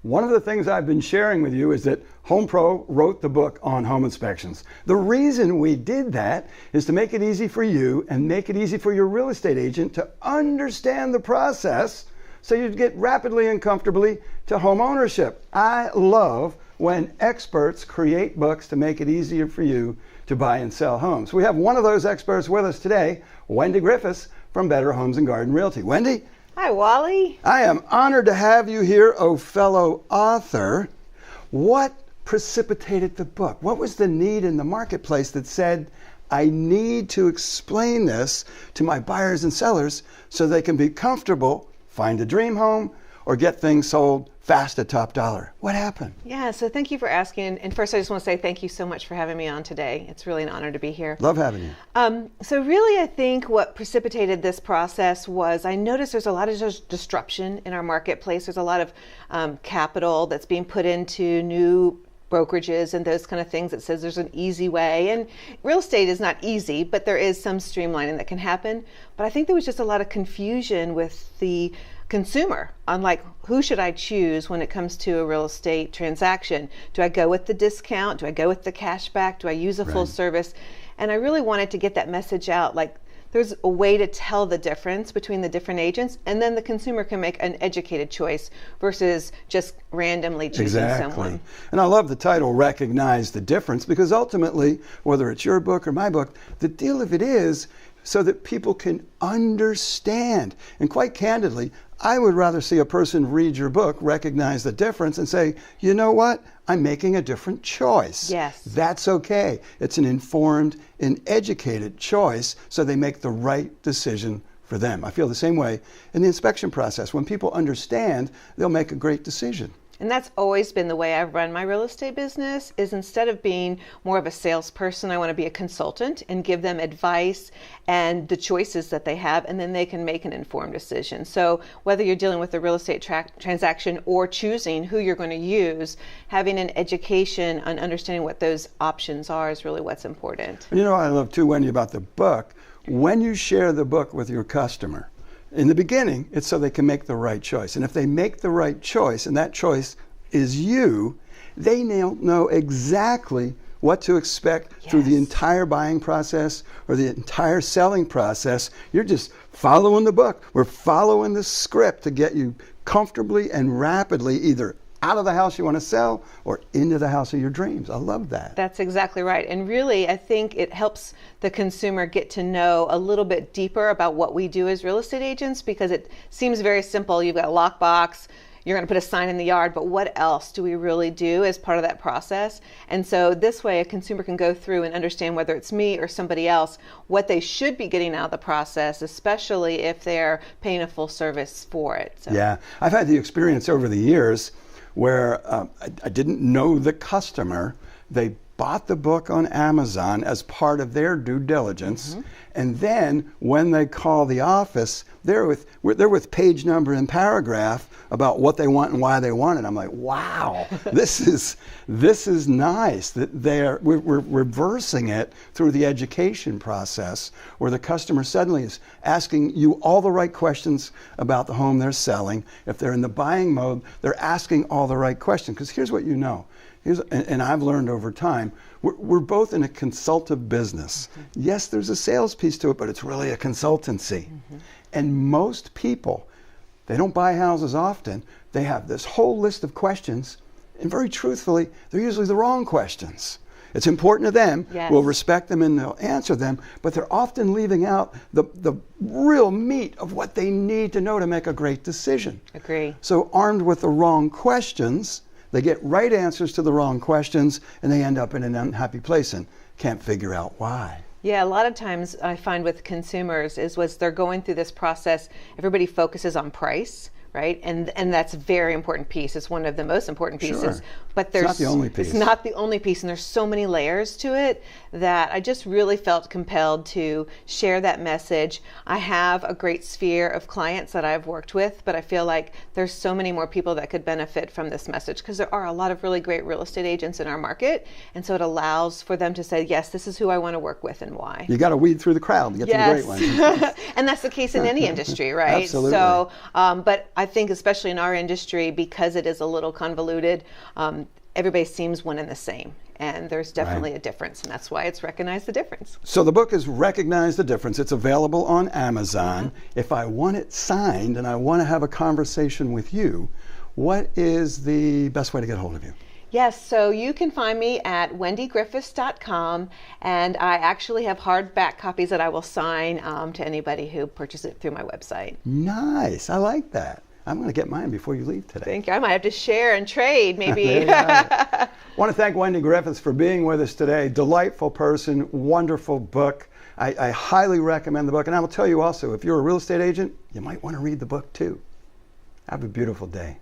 One of the things I've been sharing with you is that HomePro wrote the book on home inspections. The reason we did that is to make it easy for you and make it easy for your real estate agent to understand the process so you'd get rapidly and comfortably to home ownership. I love when experts create books to make it easier for you to buy and sell homes. We have one of those experts with us today, Wendy Griffis from Better Homes and Garden Realty. Wendy? Hi, Wally. I am honored to have you here, oh fellow author. What precipitated the book? What was the need in the marketplace that said, I need to explain this to my buyers and sellers so they can be comfortable, find a dream home, or get things sold fast at top dollar? What happened? Yeah, so thank you for asking. And first, I just want to say thank you so much for having me on today. It's really an honor to be here. Love having you. So really, I think what precipitated this process was I noticed there's a lot of disruption in our marketplace. There's a lot of capital that's being put into new brokerages and those kind of things that says there's an easy way. And real estate is not easy, but there is some streamlining that can happen. But I think there was just a lot of confusion with the consumer on like, who should I choose when it comes to a real estate transaction? Do I go with the discount? Do I go with the cashback? Do I use a full service? And I really wanted to get that message out, like there's a way to tell the difference between the different agents, and then the consumer can make an educated choice versus just randomly choosing someone. And I love the title, Recognize the Difference, because ultimately, whether it's your book or my book, the deal of it is so that people can understand. And quite candidly, I would rather see a person read your book, recognize the difference, and say, you know what? I'm making a different choice. Yes. That's okay. It's an informed and educated choice, so they make the right decision for them. I feel the same way in the inspection process. When people understand, they'll make a great decision. And that's always been the way I've run my real estate business, is instead of being more of a salesperson, I want to be a consultant and give them advice and the choices that they have, and then they can make an informed decision. So whether you're dealing with a real estate transaction or choosing who you're going to use, having an education on understanding what those options are is really what's important. You know what I love too, Wendy, about the book? When you share the book with your customer, in the beginning, it's so they can make the right choice. And if they make the right choice, and that choice is you, they now know exactly what to expect through the entire buying process or the entire selling process. You're just following the book. We're following the script to get you comfortably and rapidly either out of the house you want to sell or into the house of your dreams. I love that. That's exactly right. And really, I think it helps the consumer get to know a little bit deeper about what we do as real estate agents, because it seems very simple. You've got a lockbox, you're going to put a sign in the yard, but what else do we really do as part of that process? And so this way a consumer can go through and understand, whether it's me or somebody else, what they should be getting out of the process, especially if they're paying a full service for it. So. Yeah, I've had the experience over the years where I didn't know the customer. They bought the book on Amazon as part of their due diligence, and then when they call the office, they're with page number and paragraph about what they want and why they want it. I'm like, wow, this is nice that we're reversing it through the education process, where the customer suddenly is asking you all the right questions about the home they're selling. If they're in the buying mode, they're asking all the right questions. Because here's what you know. And I've learned over time, we're both in a consultative business. Yes, there's a sales piece to it, but it's really a consultancy. And most people, they don't buy houses often. They have this whole list of questions, and very truthfully, they're usually the wrong questions. It's important to them. Yes. We'll respect them and they'll answer them, but they're often leaving out the real meat of what they need to know to make a great decision. Agree. So armed with the wrong questions, they get right answers to the wrong questions, and they end up in an unhappy place and can't figure out why. Yeah, a lot of times I find with consumers is they're going through this process, everybody focuses on price, right? And that's a very important piece. It's one of the most important pieces. Sure. But there's it's not the only piece. It's not the only piece, and there's so many layers to it that I just really felt compelled to share that message. I have a great sphere of clients that I've worked with, but I feel like there's so many more people that could benefit from this message, because there are a lot of really great real estate agents in our market, and so it allows for them to say, yes, this is who I want to work with and why. You got to weed through the crowd to get to the great ones. And that's the case in any industry, right? Absolutely. So, but I think especially in our industry, because it is a little convoluted, everybody seems one and the same. And there's definitely a difference, and that's why it's Recognize the Difference. So the book is Recognize the Difference. It's available on Amazon. If I want it signed and I want to have a conversation with you, what is the best way to get a hold of you? Yes, so you can find me at wendygriffis.com, and I actually have hardback copies that I will sign to anybody who purchases it through my website. Nice. I like that. I'm going to get mine before you leave today. Thank you. I might have to share and trade, maybe. I want to thank Wendy Griffis for being with us today. Delightful person, wonderful book. I highly recommend the book. And I will tell you also, if you're a real estate agent, you might want to read the book too. Have a beautiful day.